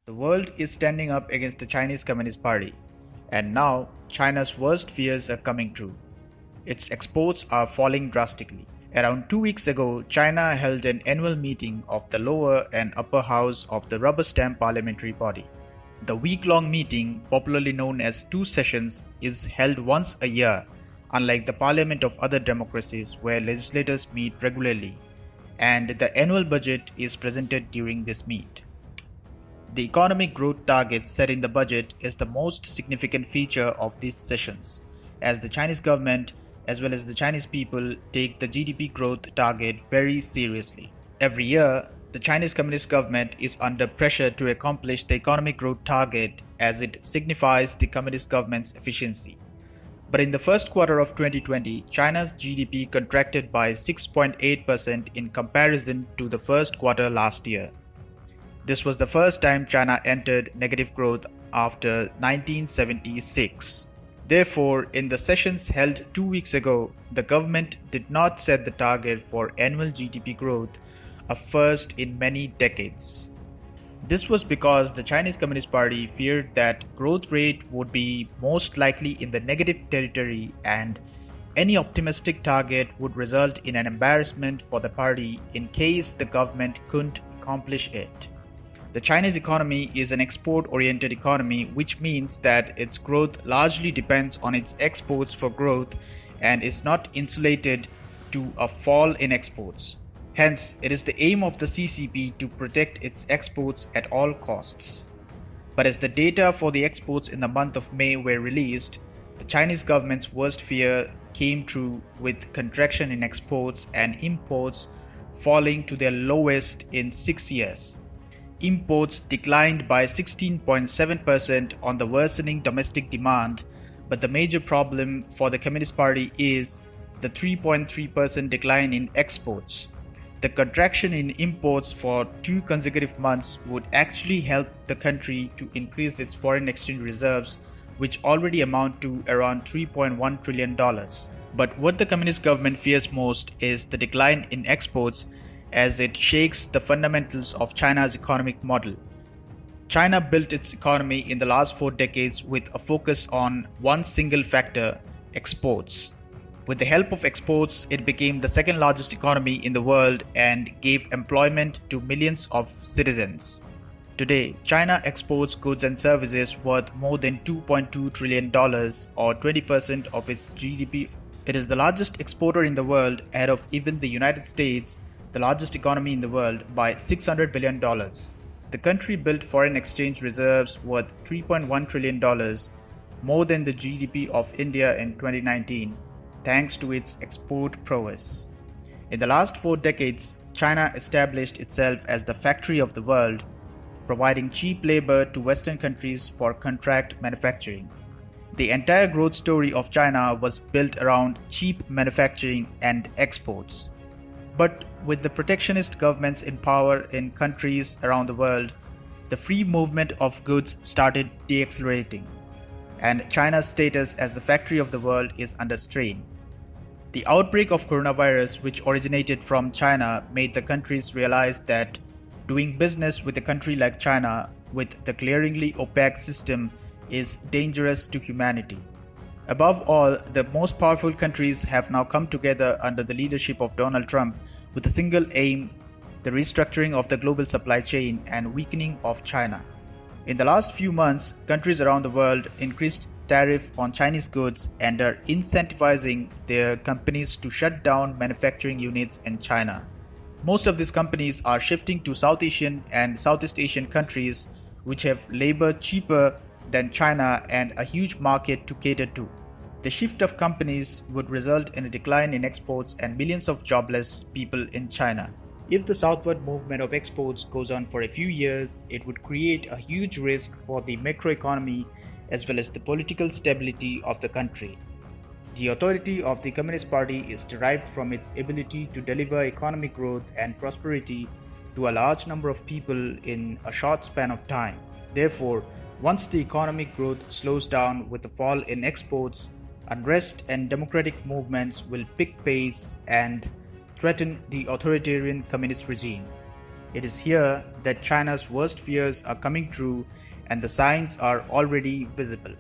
The world is standing up against the Chinese Communist Party, and now China's worst fears are coming true. Its exports are falling drastically. Around 2 weeks ago, China held an annual meeting of the lower and upper house of the rubber stamp parliamentary body. The week-long meeting, popularly known as two sessions, is held once a year, unlike the parliament of other democracies where legislators meet regularly, and the annual budget is presented during this meet. The economic growth target set in the budget is the most significant feature of these sessions, as the Chinese government as well as the Chinese people take the GDP growth target very seriously. Every year, the Chinese Communist government is under pressure to accomplish the economic growth target as it signifies the Communist government's efficiency. But in the first quarter of 2020, China's GDP contracted by 6.8% in comparison to the first quarter last year. This was the first time China entered negative growth after 1976. Therefore, in the sessions held 2 weeks ago, the government did not set the target for annual GDP growth, a first in many decades. This was because the Chinese Communist Party feared that growth rate would be most likely in the negative territory, and any optimistic target would result in an embarrassment for the party in case the government couldn't accomplish it. The Chinese economy is an export-oriented economy, which means that its growth largely depends on its exports for growth and is not insulated to a fall in exports. Hence, it is the aim of the CCP to protect its exports at all costs. But as the data for the exports in the month of May were released, the Chinese government's worst fear came true, with contraction in exports and imports falling to their lowest in 6 years. Imports declined by 16.7% on the worsening domestic demand, but the major problem for the Communist Party is the 3.3% decline in exports. The contraction in imports for 2 consecutive months would actually help the country to increase its foreign exchange reserves, which already amount to around $3.1 trillion. But what the Communist government fears most is the decline in exports, as it shakes the fundamentals of China's economic model. China built its economy in the last 4 decades with a focus on one single factor: exports. With the help of exports, it became the second largest economy in the world and gave employment to millions of citizens. Today, China exports goods and services worth more than $2.2 trillion, or 20% of its GDP. It is the largest exporter in the world, ahead of even the United States, the largest economy in the world, by $600 billion. The country built foreign exchange reserves worth $3.1 trillion, more than the GDP of India in 2019, thanks to its export prowess. In the last 4 decades, China established itself as the factory of the world, providing cheap labor to Western countries for contract manufacturing. The entire growth story of China was built around cheap manufacturing and exports. But with the protectionist governments in power in countries around the world, the free movement of goods started deaccelerating, and China's status as the factory of the world is under strain. The outbreak of coronavirus, which originated from China, made the countries realize that doing business with a country like China, with the glaringly opaque system, is dangerous to humanity. Above all, the most powerful countries have now come together under the leadership of Donald Trump with a single aim: the restructuring of the global supply chain and weakening of China. In the last few months, countries around the world increased tariff on Chinese goods and are incentivizing their companies to shut down manufacturing units in China. Most of these companies are shifting to South Asian and Southeast Asian countries, which have labor cheaper than China and a huge market to cater to. The shift of companies would result in a decline in exports and millions of jobless people in China. If the southward movement of exports goes on for a few years, it would create a huge risk for the macroeconomy as well as the political stability of the country. The authority of the Communist Party is derived from its ability to deliver economic growth and prosperity to a large number of people in a short span of time. Therefore, once the economic growth slows down with a fall in exports, unrest and democratic movements will pick pace and threaten the authoritarian communist regime. It is here that China's worst fears are coming true and the signs are already visible.